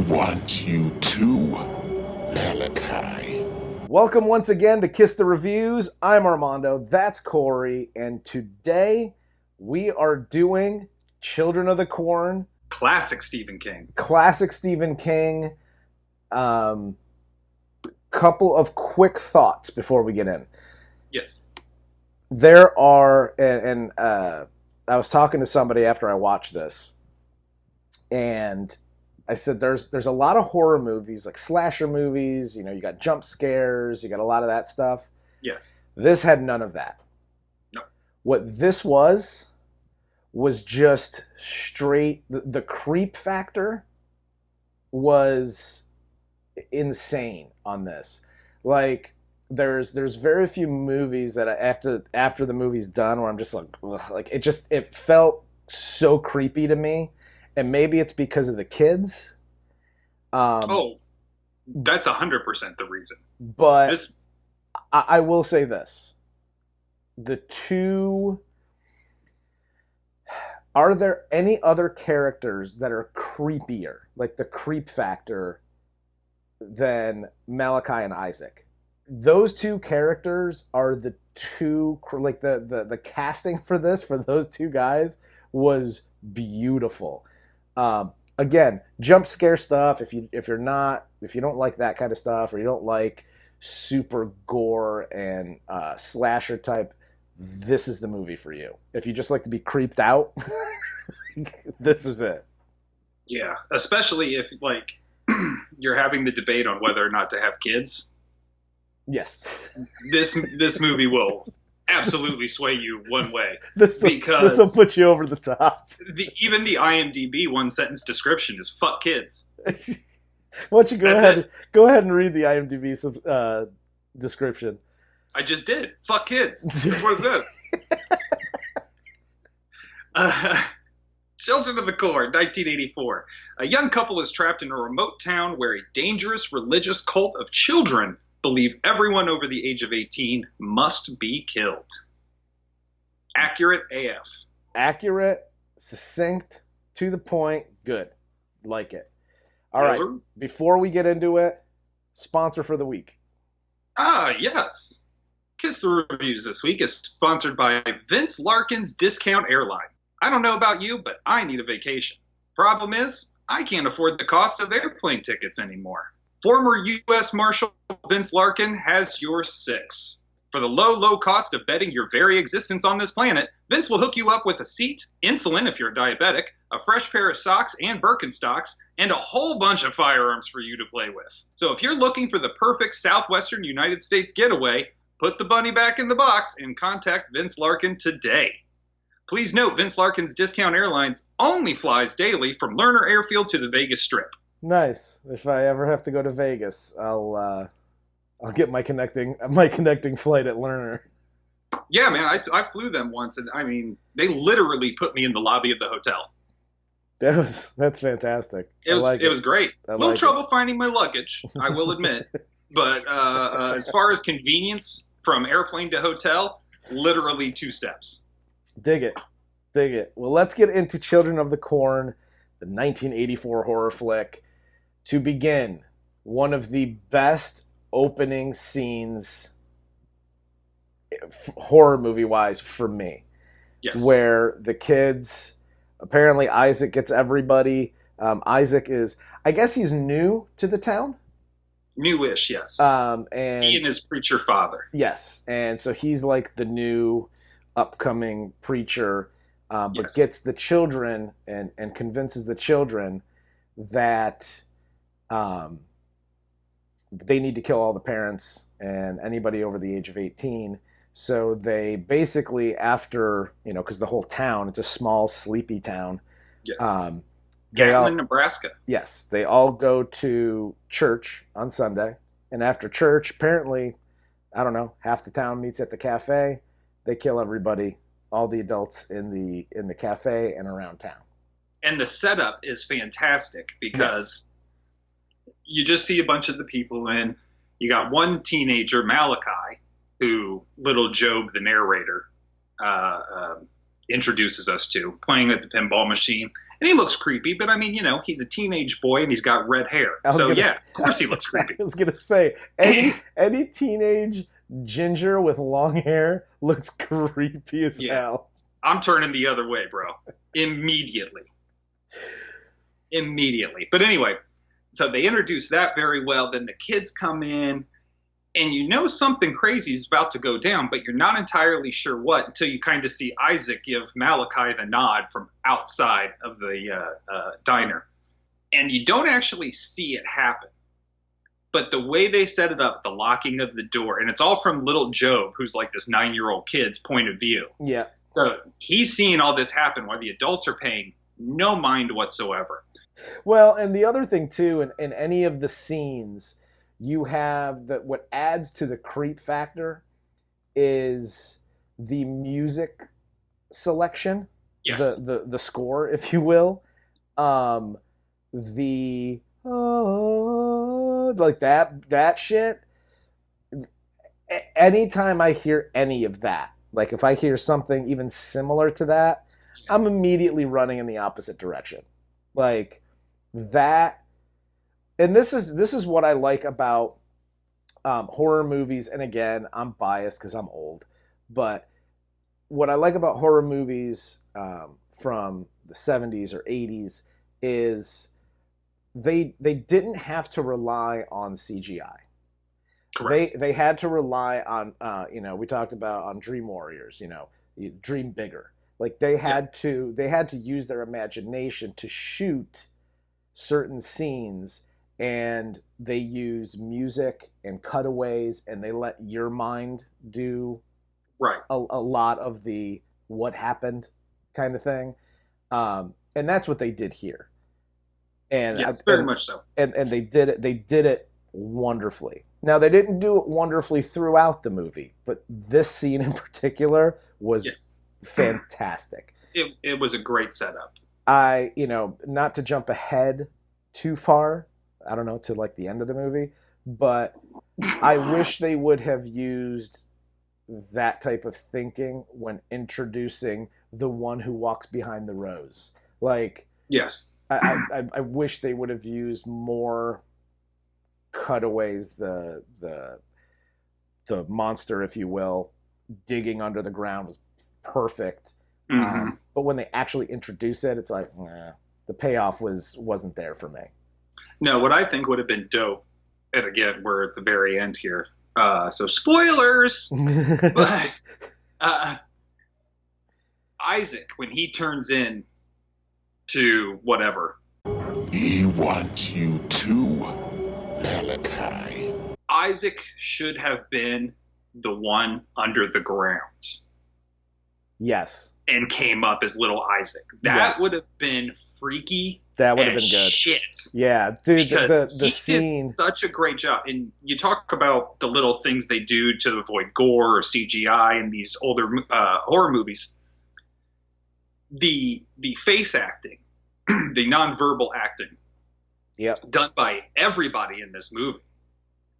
want you to, Malachi. Welcome once again to Kiss the Reviews. I'm Armando, that's Corey, and today we are doing Children of the Corn. Classic Stephen King. Classic Stephen King. Couple of quick thoughts before we get in. Yes. There are, and I was talking to somebody after I watched this, and I said there's a lot of horror movies, like slasher movies, you know, you got jump scares, you got a lot of that stuff. Yes. This had none of that. No. What this was just straight, the creep factor was insane on this. Like, there's very few movies that after the movie's done where I'm just like, ugh, like it felt so creepy to me. And maybe it's because of the kids. That's 100% the reason. But I will say this. Are there any other characters that are creepier, like the creep factor, than Malachi and Isaac? Those two characters are the two, like the casting for those two guys was beautiful. Again, jump scare stuff. If you don't like that kind of stuff, or you don't like super gore and slasher type, this is the movie for you. If you just like to be creeped out, this is it. Yeah, especially if like you're having the debate on whether or not to have kids. Yes, this movie will absolutely sway you one way. This will put you over the top. Even the IMDb one sentence description is "fuck kids." Why don't you go ahead and read the IMDb description? I just did. Fuck kids. That's what it says. Children of the Corn, 1984. A young couple is trapped in a remote town where a dangerous religious cult of children believe everyone over the age of 18 must be killed. Accurate AF. Accurate, succinct, to the point, good. Like it. All right, before we get into it, sponsor for the week. Yes. Kiss the Reviews this week is sponsored by Vince Larkin's Discount Airline. I don't know about you, but I need a vacation. Problem is, I can't afford the cost of airplane tickets anymore. Former U.S. Marshal Vince Larkin has your six. For the low, low cost of betting your very existence on this planet, Vince will hook you up with a seat, insulin if you're diabetic, a fresh pair of socks and Birkenstocks, and a whole bunch of firearms for you to play with. So if you're looking for the perfect southwestern United States getaway, put the bunny back in the box and contact Vince Larkin today. Please note, Vince Larkin's Discount Airlines only flies daily from Lerner Airfield to the Vegas Strip. Nice. If I ever have to go to Vegas, I'll get my connecting flight at Lerner. Yeah, man, I flew them once, and I mean, they literally put me in the lobby of the hotel. That's fantastic. It was great. A little trouble finding my luggage, I will admit, but as far as convenience from airplane to hotel, literally 2 steps. Dig it. Well, let's get into Children of the Corn, the 1984 horror flick. To begin, one of the best opening scenes, horror movie-wise, for me. Yes. Where the kids, apparently Isaac gets everybody. Isaac is, I guess he's new to the town? Newish, yes. And he and his preacher father. Yes, and so he's like the new upcoming preacher, but yes. Gets the children and convinces the children that they need to kill all the parents and anybody over the age of 18. So they basically, after, because the whole town, it's a small, sleepy town. Yes. Gatlin, Nebraska. Yes. They all go to church on Sunday. And after church, apparently, I don't know, half the town meets at the cafe. They kill everybody, all the adults in the cafe and around town. And the setup is fantastic because you just see a bunch of the people, and you got one teenager, Malachi, who little Job, the narrator, introduces us to, playing at the pinball machine. And he looks creepy, but I mean, he's a teenage boy and he's got red hair. So yeah, of course he looks creepy. I was gonna say any teenage ginger with long hair looks creepy as hell. I'm turning the other way, bro. Immediately. But anyway, so they introduce that very well. Then the kids come in, and something crazy is about to go down, but you're not entirely sure what until you kind of see Isaac give Malachi the nod from outside of the diner. And you don't actually see it happen. But the way they set it up, the locking of the door, and it's all from little Job, who's like this 9-year-old kid's point of view. Yeah. So he's seeing all this happen while the adults are paying no mind whatsoever. Well, and the other thing, too, in any of the scenes, you have what adds to the creep factor is the music selection, yes. the score, if you will. Like that shit. Anytime I hear any of that, like if I hear something even similar to that, I'm immediately running in the opposite direction. Like that. And this is what I like about horror movies. And again, I'm biased because I'm old. But what I like about horror movies from the 70s or 80s is they didn't have to rely on CGI. Correct. They had to rely on we talked about on Dream Warriors, dream bigger. Like they had to use their imagination to shoot certain scenes, and they used music and cutaways, and they let your mind do a lot of the what happened kind of thing. And that's what they did here. And yes, very much so. And they did it wonderfully. Now they didn't do it wonderfully throughout the movie, but this scene in particular was fantastic. It was a great setup. Not to jump ahead too far, I don't know, to like the end of the movie, but I wish they would have used that type of thinking when introducing the one who walks behind the rose. Like, yes. I wish they would have used more cutaways, the monster, if you will, digging under the ground was perfect. Mm-hmm. But when they actually introduce it, it's like, the payoff wasn't there for me. No, what I think would have been dope, and again, we're at the very end here, so spoilers, but Isaac, when he turns in to whatever. He wants you too, Malachi. Isaac should have been the one under the ground. Yes. And came up as little Isaac. That would have been freaky. That would have been good. Shit. Yeah, dude, because the he scene did such a great job. And you talk about the little things they do to avoid gore or CGI in these older horror movies. The face acting, the nonverbal acting, done by everybody in this movie,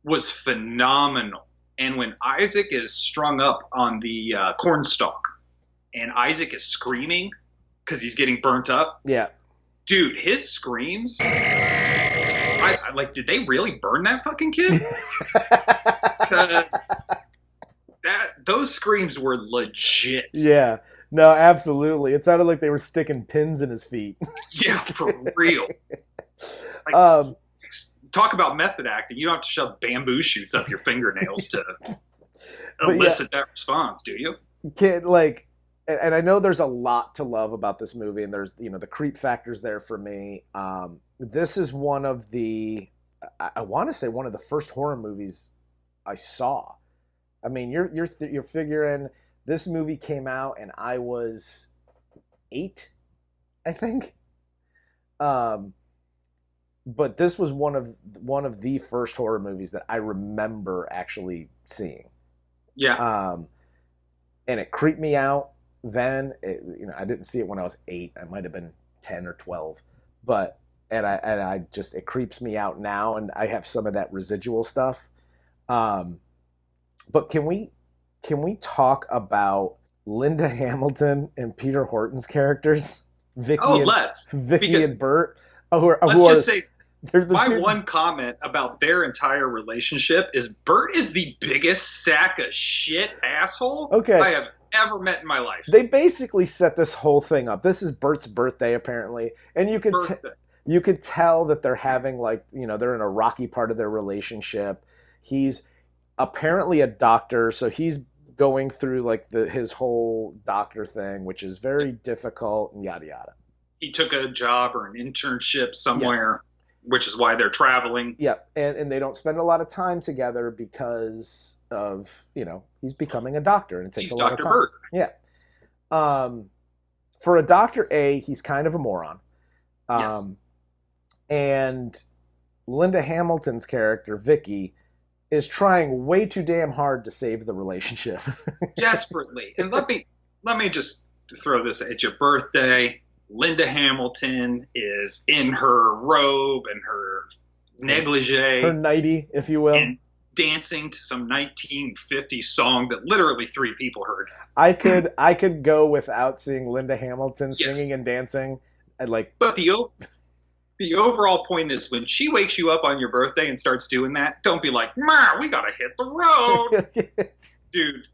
was phenomenal. And when Isaac is strung up on the cornstalk, and Isaac is screaming because he's getting burnt up. Yeah. Dude, his screams. I did they really burn that fucking kid? Because those screams were legit. Yeah. No, absolutely. It sounded like they were sticking pins in his feet. Yeah, for real. Talk about method acting. You don't have to shove bamboo shoots up your fingernails to elicit that response, do you? Kid, and I know there's a lot to love about this movie, and there's the creep factors there for me. This is one of the, I want to say one of the first horror movies I saw. I mean, you're figuring this movie came out and I was 8, I think. But this was one of the first horror movies that I remember actually seeing. Yeah. And it creeped me out. Then I didn't see it when I was 8. I might have been 10 or 12, but I just, it creeps me out now, and I have some of that residual stuff. But can we talk about Linda Hamilton and Peter Horton's characters, Let's. Vicky Because and Bert, let's just say they're the my two. one comment about their entire relationship is Bert is the biggest sack of shit asshole I have ever met in my life. They basically set this whole thing up. This is Bert's birthday, apparently, and you could tell that they're having they're in a rocky part of their relationship. He's apparently a doctor, so he's going through his whole doctor thing, which is very difficult and yada yada. He took a job or an internship somewhere, which is why they're traveling. Yeah, and they don't spend a lot of time together because of, he's becoming a doctor and it takes a lot of time. Bert. Yeah. For a Dr. A, he's kind of a moron. Yes. And Linda Hamilton's character, Vicky, is trying way too damn hard to save the relationship. Desperately. And let me just throw this at your birthday. Linda Hamilton is in her robe and her negligee. Her nightie, if you will. And dancing to some 1950s song that literally 3 people heard. I could go without seeing Linda Hamilton singing and dancing. But the overall point is when she wakes you up on your birthday and starts doing that, don't be like, "Ma, we gotta hit the road." Dude,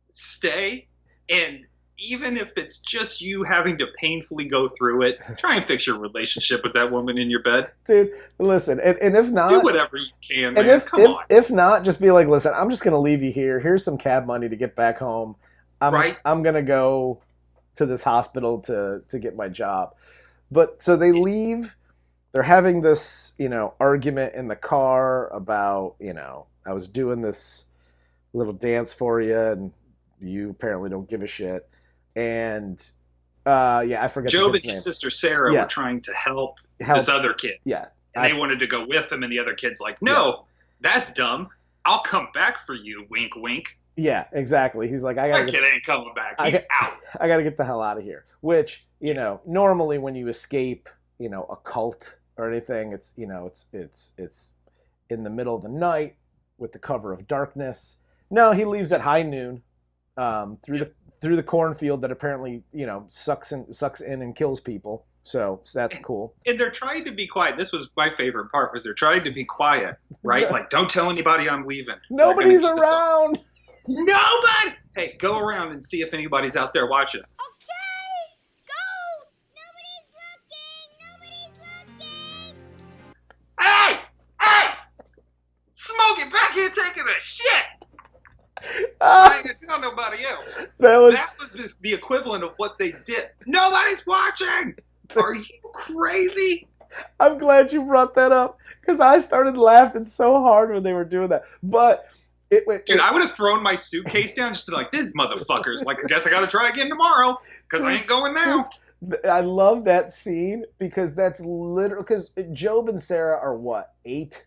stay. And even if it's just you having to painfully go through it, try and fix your relationship with that woman in your bed. Dude, listen, and if not, do whatever you can, man. And Come on. If not, just be like, listen, I'm just going to leave you here. Here's some cab money to get back home. I'm going to go to this hospital to get my job. But so they leave. They're having this, argument in the car about, I was doing this little dance for you and you apparently don't give a shit. And I forget. Job and his sister Sarah were trying to help this other kid. Yeah. And they wanted to go with him, and the other kid's like, "No, that's dumb. I'll come back for you, wink, wink." Yeah, exactly. He's like, that kid ain't coming back. He's out. I got to get the hell out of here. Which, normally when you escape, a cult or anything, it's in the middle of the night with the cover of darkness. No, he leaves at high noon through the cornfield that apparently, sucks in and kills people. So that's cool. And they're trying to be quiet. This was my favorite part, was they're trying to be quiet, right? Like, don't tell anybody I'm leaving. Nobody's around. Nobody! Hey, go around and see if anybody's out there watching. Okay, go! Nobody's looking! Hey! Smokey back here taking a shit! I ain't gonna tell nobody else. That was the equivalent of what they did. Nobody's watching! Are you crazy? I'm glad you brought that up because I started laughing so hard when they were doing that. But dude, I would have thrown my suitcase down just to be like, "This motherfuckers." Like, I guess I got to try again tomorrow because I ain't going now. I love that scene because that's literally because Job and Sarah are what, 8,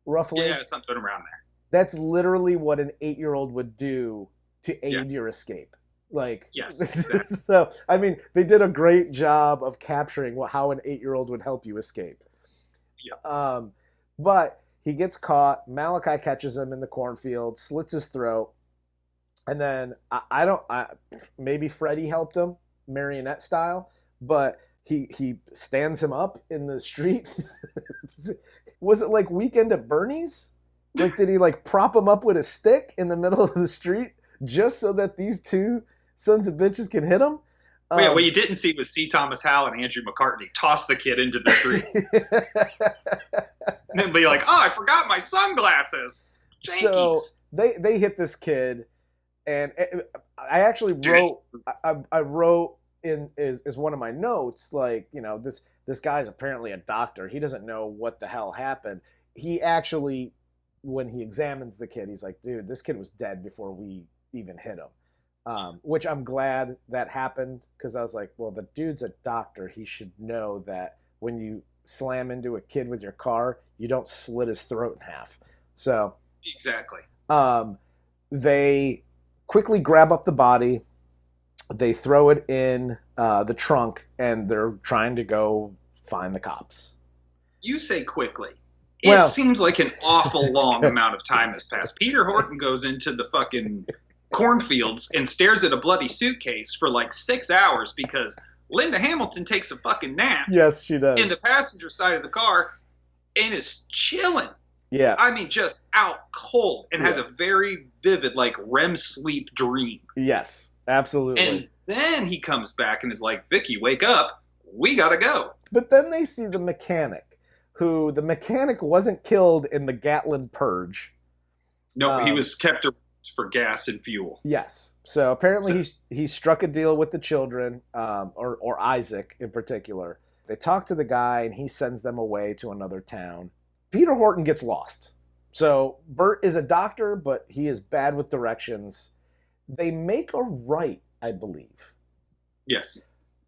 roughly? Yeah, something around there. That's literally what an 8-year-old would do to aid your escape. Yes, exactly. So, I mean, they did a great job of capturing how an 8-year-old would help you escape. Yeah. But he gets caught. Malachi catches him in the cornfield, slits his throat, and then maybe Freddie helped him, marionette style, but he stands him up in the street. Was it like Weekend at Bernie's? Like, did he prop him up with a stick in the middle of the street just so that these two sons of bitches can hit him? What you didn't see was C. Thomas Howell and Andrew McCartney toss the kid into the street. And then be like, "Oh, I forgot my sunglasses." Jankies. So they hit this kid, and I actually wrote in as one of my notes, this guy's apparently a doctor. He doesn't know what the hell happened. He actually, when he examines the kid, he's like, "Dude, this kid was dead before we even hit him." Which I'm glad that happened because I was like, well, the dude's a doctor. He should know that when you slam into a kid with your car, you don't slit his throat in half. So exactly. They quickly grab up the body. They throw it in the trunk, and they're trying to go find the cops. You say quickly. It seems like an awful long amount of time has passed. Peter Horton goes into the fucking cornfields and stares at a bloody suitcase for like 6 hours because Linda Hamilton takes a fucking nap Yes, she does. in the passenger side of the car and is chilling. Yeah. I mean, just out cold and has a very vivid, like, REM sleep dream. Yes, absolutely. And then he comes back and is like, Vicky, wake up. We gotta go. But then they see the mechanic, who the mechanic wasn't killed in the Gatlin Purge. No, he was kept for gas and fuel. Yes. So apparently he struck a deal with the children, or Isaac in particular. They talk to the guy and he sends them away to another town. Peter Horton gets lost. So Bert is a doctor, but he is bad with directions. They make a right, I believe. Yes.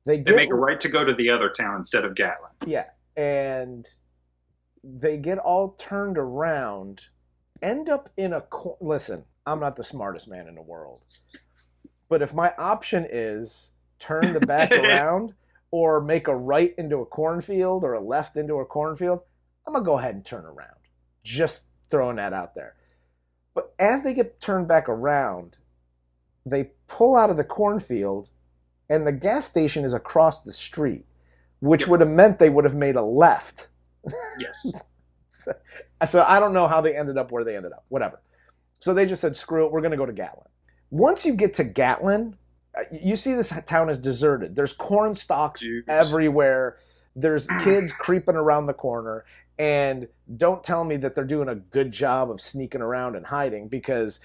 They make a right to go to the other town instead of Gatlin. Yeah. And they get all turned around, end up in a... Listen, I'm not the smartest man in the world. But if my option is turn the back around or make a right into a cornfield or a left into a cornfield, I'm going to go ahead and turn around. Just throwing that out there. But as they get turned back around, they pull out of the cornfield and the gas station is across the street, which would have meant they would have made a left. Yes. So I don't know how they ended up where they ended up. Whatever. So they just said, screw it, we're going to go to Gatlin. Once you get to Gatlin, you see this town is deserted. There's corn stalks everywhere. There's kids creeping around the corner. And don't tell me that they're doing a good job of sneaking around and hiding, because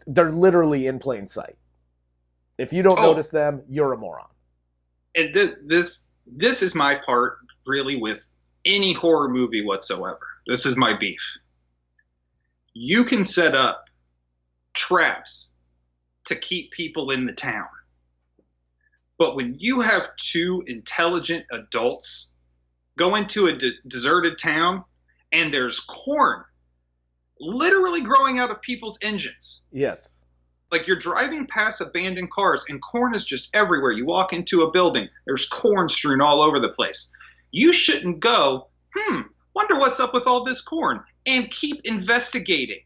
they're literally in plain sight. If you don't notice them, you're a moron. And this is my part, really, with any horror movie whatsoever. This is my beef. You can set up traps to keep people in the town. But when you have two intelligent adults go into a deserted town and there's corn literally growing out of people's engines. Yes. Like, you're driving past abandoned cars and corn is just everywhere. You walk into a building, there's corn strewn all over the place. You shouldn't go, wonder what's up with all this corn, and keep investigating.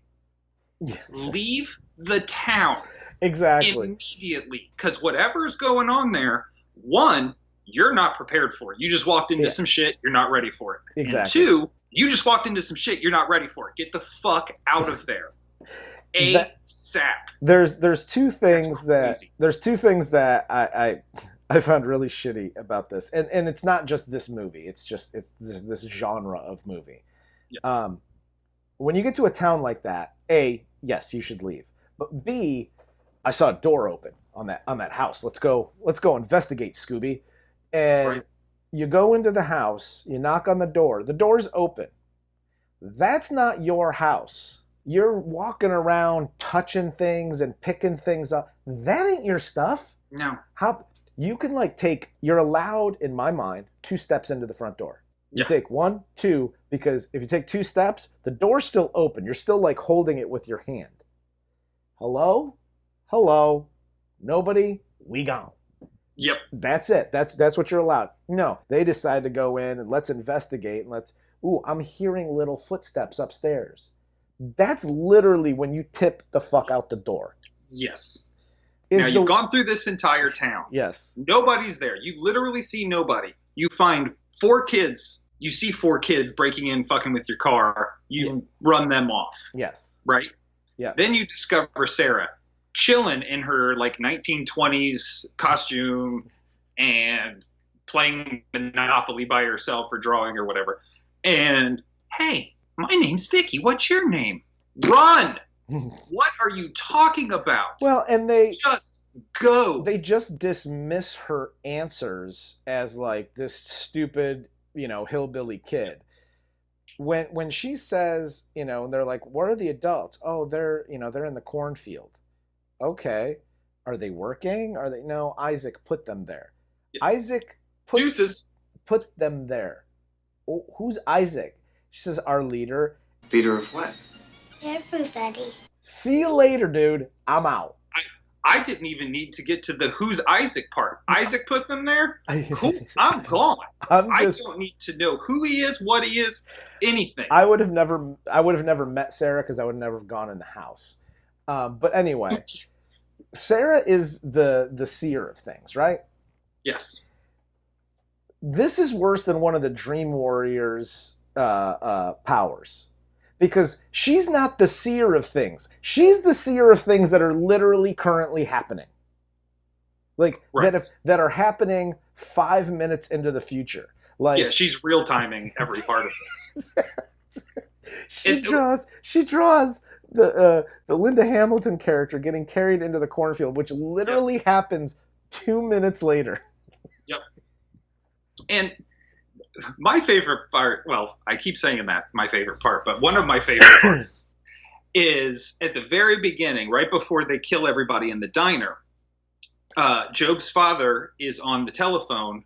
Yeah. Leave the town. Exactly. Immediately. Because whatever's going on there, one, you're not prepared for it. You just walked into some shit, you're not ready for it. Exactly. And two, you just walked into some shit, you're not ready for it. Get the fuck out of there. ASAP. There's two things that I found really shitty about this. And it's not just this movie. It's this genre of movie. Yeah. When you get to a town like that, A, yes, you should leave. But B, I saw a door open on that house. Let's go investigate, Scooby. And you go into the house, you knock on the door. The door's open. That's not your house. You're walking around touching things and picking things up. That ain't your stuff. No. How you can you're allowed, in my mind, 2 steps into the front door. You take 1, 2, because if you take 2 steps, the door's still open. You're still holding it with your hand. Hello? Nobody? We gone. Yep. That's it. That's what you're allowed. No, they decide to go in and let's investigate and I'm hearing little footsteps upstairs. That's literally when you tip the fuck out the door. Yes. Now, you've gone through this entire town. Yes. Nobody's there. You literally see nobody. You find 4 kids. You see 4 kids breaking in, fucking with your car. You run them off. Yes. Right? Yeah. Then you discover Sarah chilling in her 1920s costume and playing Monopoly by herself or drawing or whatever. And, hey, my name's Vicky. What's your name? Run! What are you talking about? Well, and they just go. They just dismiss her answers as this stupid, hillbilly kid. When she says, they're like, "Where are the adults?" "Oh, they're in the cornfield." "Okay. Are they working? Are they?" "No, Isaac put them there." Yeah. Isaac put them there. Oh, who's Isaac? She says, "Our leader." Leader of what? Everybody. See you later, dude. I'm out. I didn't even need to get to the who's Isaac part. Isaac put them there? Cool. I'm gone. I don't need to know who he is, what he is, anything. I would have never met Sarah because I would have never gone in the house. But anyway, Sarah is the seer of things, right? Yes. This is worse than one of the Dream Warriors' powers. Because she's not the seer of things. She's the seer of things that are literally currently happening. Like, Right. that are happening 5 minutes into the future. Like, Yeah, she's real timing every part of this. she draws the Linda Hamilton character getting carried into the cornfield, which literally happens 2 minutes later. Yep. And my favorite part, well, I keep saying that, my favorite part, but one of my favorite parts is at the very beginning, right before they kill everybody in the diner, Job's father is on the telephone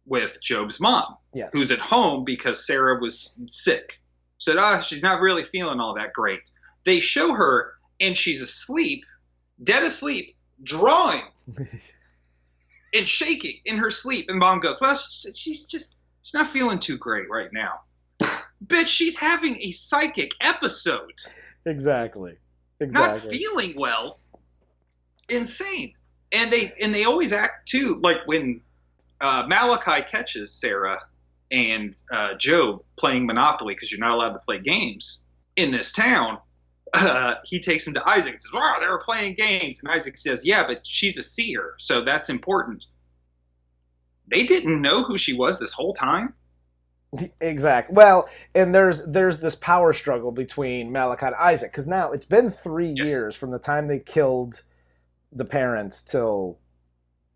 with Job's mom, Yes. who's at home because Sarah was sick. Said, she's not really feeling all that great. They show her, and she's asleep, dead asleep, drawing and shaking in her sleep. And mom goes, well, she's not feeling too great right now. Bitch, she's having a psychic episode. Exactly. Not feeling well. Insane. And they always act too, like when Malachi catches Sarah and Job playing Monopoly, because you're not allowed to play games in this town. He takes him to Isaac and says, wow, they were playing games. And Isaac says, yeah, but she's a seer, so that's important. They didn't know who she was this whole time? Exactly. Well, and there's this power struggle between Malachi and Isaac, because now it's been 3 years from the time they killed the parents till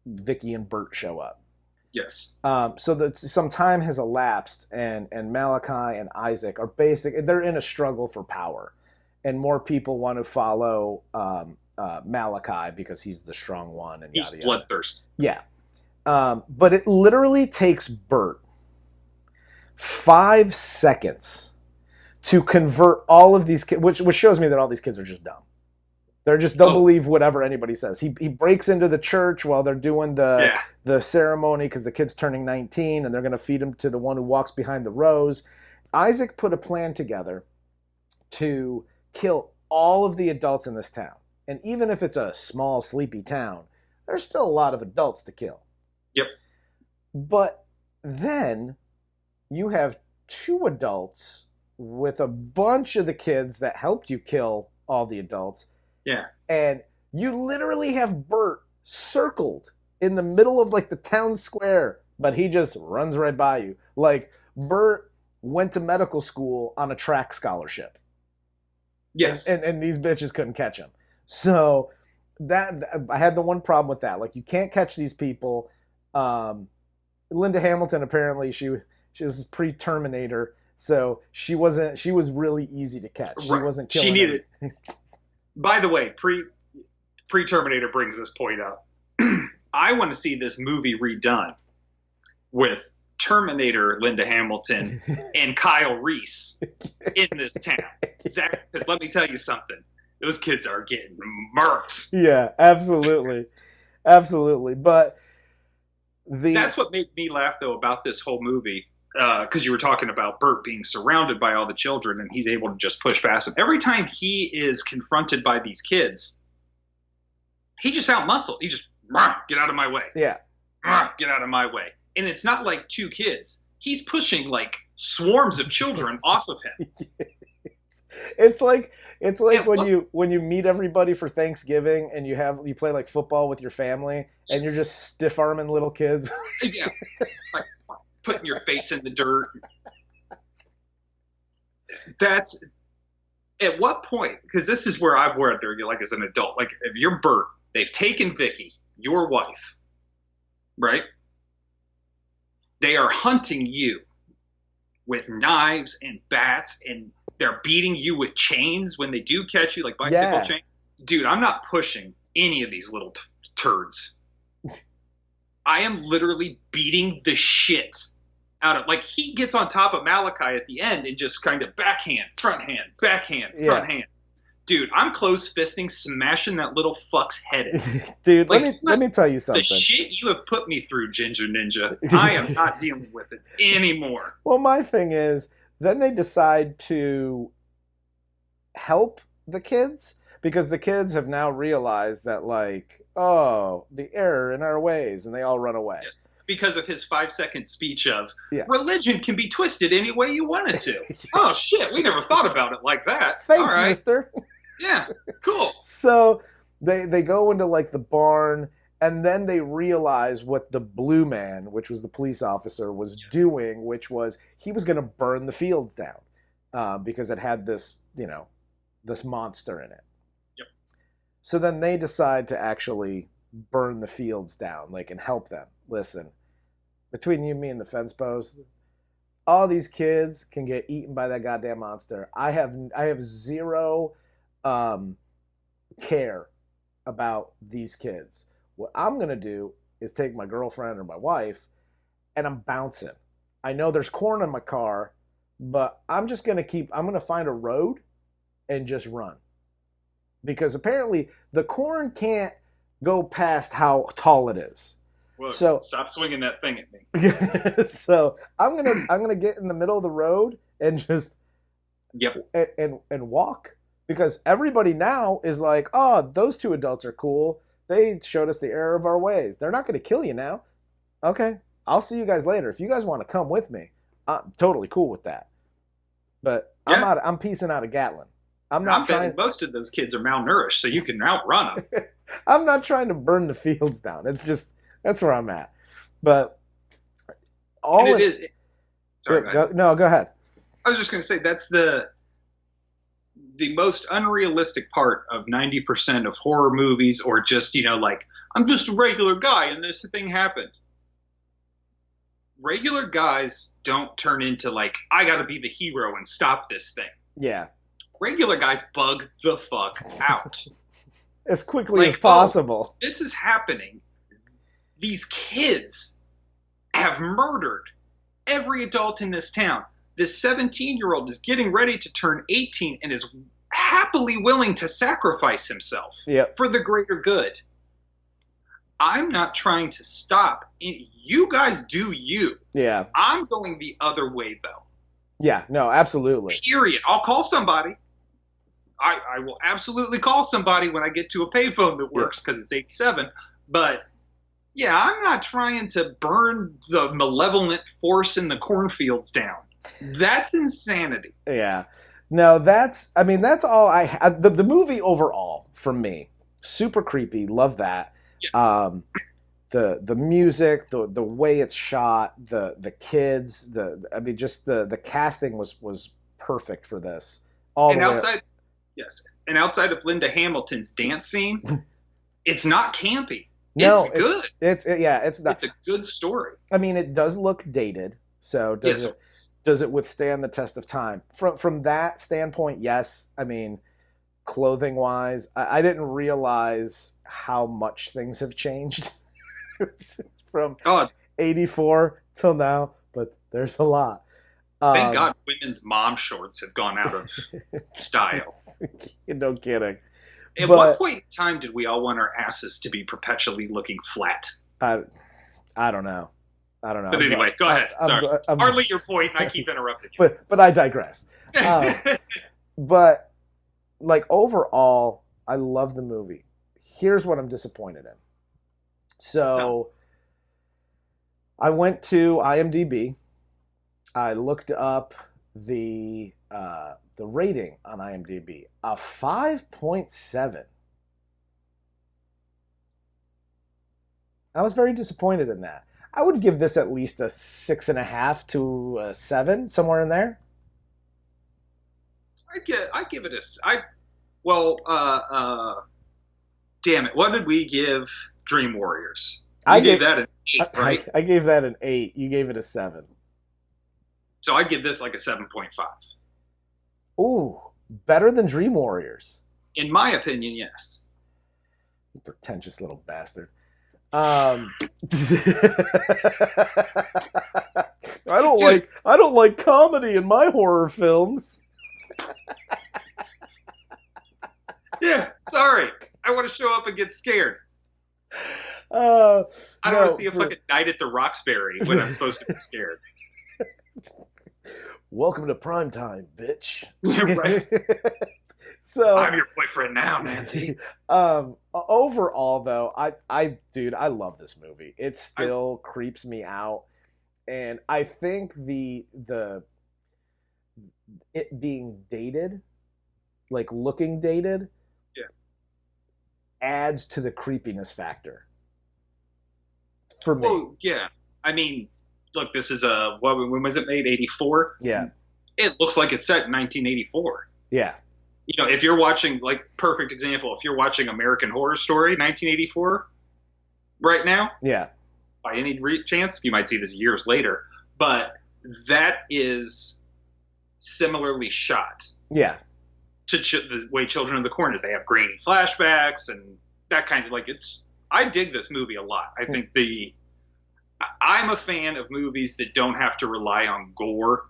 Vicky and Bert show up. Yes. So that some time has elapsed, and Malachi and Isaac are they're in a struggle for power, and more people want to follow Malachi because he's the strong one, and he's yada yada. bloodthirsty. Yeah. But it literally takes Bert 5 seconds to convert all of these kids, which shows me that all these kids are just dumb. They'll believe whatever anybody says. He breaks into the church while they're doing the ceremony because the kid's turning 19 and they're going to feed him to the one who walks behind the rows. Isaac put a plan together to kill all of the adults in this town. And even if it's a small, sleepy town, there's still a lot of adults to kill. Yep. But then you have 2 adults with a bunch of the kids that helped you kill all the adults. Yeah. And you literally have Bert circled in the middle of like the town square, but he just runs right by you. Like, Bert went to medical school on a track scholarship. Yes. And these bitches couldn't catch him. So that I had the one problem with that. Like, you can't catch these people. Linda Hamilton, apparently she was pre-Terminator, so she was really easy to catch. She wasn't killing. She needed. By the way, pre-Terminator brings this point up. I want to see this movie redone with Terminator Linda Hamilton and Kyle Reese in this town. Zach, because let me tell you something. Those kids are getting murked. Yeah, absolutely. Absolutely. But that's what made me laugh, though, about this whole movie. Because you were talking about Bert being surrounded by all the children and he's able to just push past them. Every time he is confronted by these kids, he just out-muscled. He just, get out of my way. Yeah. Get out of my way. And it's not like 2 kids. He's pushing like swarms of children off of him. It's like when you meet everybody for Thanksgiving and you play like football with your family and you're just stiff arming little kids. Yeah. Like, putting your face in the dirt. That's at what point? Because this is where I've worked there, like as an adult. Like if you're Bert, they've taken Vicky, your wife, right? They are hunting you with knives and bats, and they're beating you with chains when they do catch you, like bicycle chains. Dude, I'm not pushing any of these little turds. I am literally beating the shit out of, like, he gets on top of Malachi at the end and just kind of backhand, front hand, front hand. Dude, I'm close fisting, smashing that little fuck's head in. Dude, like, let me tell you something. The shit you have put me through, Ginger Ninja, I am not dealing with it anymore. Well, my thing is, then they decide to help the kids, because the kids have now realized that, like, oh, the error in our ways, and they all run away. Yes. Because of his 5-second speech of, Yeah. religion can be twisted any way you want it to. Oh, shit, we never thought about it like that. Thanks, all right. mister. Yeah, cool. So they go into, like, the barn, and then they realize what the blue man, which was the police officer, was doing, which was he was going to burn the fields down because it had this, this monster in it. Yep. So then they decide to actually burn the fields down, like, and help them. Listen, between you, me, and the fence post, all these kids can get eaten by that goddamn monster. I have zero care about these kids. What I'm going to do is take my girlfriend or my wife, and I'm bouncing. I know there's corn in my car, but I'm going to find a road and just run. Because apparently the corn can't go past how tall it is. Look, So- stop swinging that thing at me. So I'm gonna get in the middle of the road and just Yep. and walk, because everybody now is like, oh, those two adults are cool. They showed us the error of our ways. They're not going to kill you now. Okay, I'll see you guys later. If you guys want to come with me, I'm totally cool with that. But Yeah. I'm peacing out of Gatlin. I'm I'm not betting trying. most of those kids are malnourished, so you can outrun them. I'm not trying to burn the fields down. It's just that's where I'm at. But all And it is. Sorry, go ahead. No, go ahead. I was just going to say that's the most unrealistic part of 90% of horror movies, or just, like, I'm just a regular guy and this thing happened. Regular guys don't turn into, like, I got to be the hero and stop this thing. Yeah, Regular guys bug the fuck out. as quickly Like, as possible. This is happening. These kids have murdered every adult in this town. This 17-year-old is getting ready to turn 18 and is happily willing to sacrifice himself Yep. for the greater good. I'm not trying to stop. You guys do you. Yeah. I'm going the other way, though. Yeah. No, absolutely. Period. I'll call somebody. I will absolutely call somebody when I get to a payphone that works, because it's 87. But yeah, I'm not trying to burn the malevolent force in the cornfields down. That's insanity. Yeah. No, that's all the movie overall for me. Super creepy. Love that. Yes. The music, the way it's shot, the kids, just the casting was perfect for this. And outside of Linda Hamilton's dance scene, it's not campy. No, it's good. It's not. It's a good story. I mean, it does look dated. So does it withstand the test of time? From that standpoint, yes. I mean, clothing wise, I didn't realize how much things have changed from 84 till now, but there's a lot. Thank God women's mom shorts have gone out of style. No kidding. At what point in time did we all want our asses to be perpetually looking flat? I don't know. But anyway, go ahead. Sorry. Hardly your point, and I keep interrupting you. But I digress. But like overall, I love the movie. Here's what I'm disappointed in. So I went to IMDb. I looked up the rating on IMDb, a 5.7. I was very disappointed in that. I would give this at least a 6.5 to a 7, somewhere in there. I give it damn it. What did we give Dream Warriors? We gave that an 8, right? I gave that an 8. You gave it a 7. So I'd give this like a 7.5. Ooh, better than Dream Warriors. In my opinion, yes. You pretentious little bastard. I don't like comedy in my horror films. Yeah, sorry. I want to show up and get scared. I don't want to see a fucking Night at the Roxbury when I'm supposed to be scared. welcome to prime time, bitch. Right. So I'm your boyfriend now, Nancy. overall though, dude, I love this movie. It still creeps me out. And I think it being dated, like looking dated, adds to the creepiness factor. For me. Well, yeah. I mean, look, this is when was it made? 84? Yeah. It looks like it's set in 1984. Yeah. You know, if you're watching, like, perfect example, if you're watching American Horror Story 1984 right now, yeah, by any chance, you might see this years later, but that is similarly shot. Yeah. To the way Children of the Corn is. They have grainy flashbacks and that kind of, like, I dig this movie a lot. I think I'm a fan of movies that don't have to rely on gore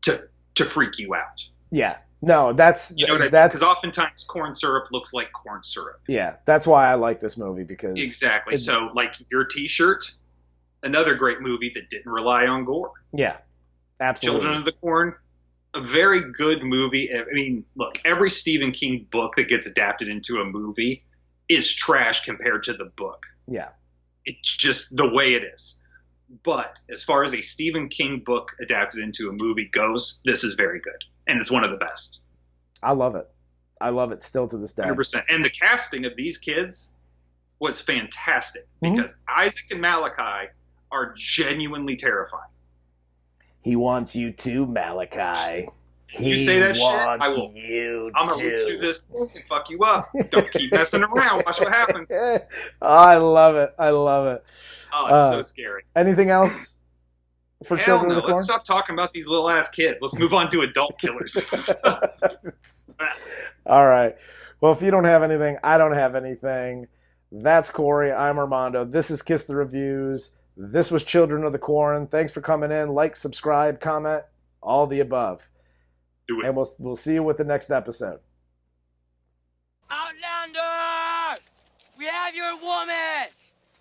to freak you out. Yeah. No, that's, you know what I mean? Because oftentimes corn syrup looks like corn syrup. Yeah, that's why I like this movie, because exactly. So, like your T-shirt, another great movie that didn't rely on gore. Yeah, absolutely. Children of the Corn, a very good movie. I mean, look, every Stephen King book that gets adapted into a movie is trash compared to the book. Yeah, it's just the way it is. But as far as a Stephen King book adapted into a movie goes, this is very good. And it's one of the best. I love it. I love it still to this day. 100%. And the casting of these kids was fantastic because Isaac and Malachi are genuinely terrifying. He wants you too, Malachi. You say that shit, I will. I'm going to reach through this and fuck you up. Don't keep messing around. Watch what happens. Oh, I love it. I love it. Oh, it's so scary. Anything else for Children of the Corn? Let's stop talking about these little ass kids. Let's move on to adult killers. All right. Well, if you don't have anything, I don't have anything. That's Corey. I'm Armando. This is Kiss the Reviews. This was Children of the Corn. Thanks for coming in. Like, subscribe, comment, all the above. Do it. And we'll see you with the next episode. Outlander! We have your woman!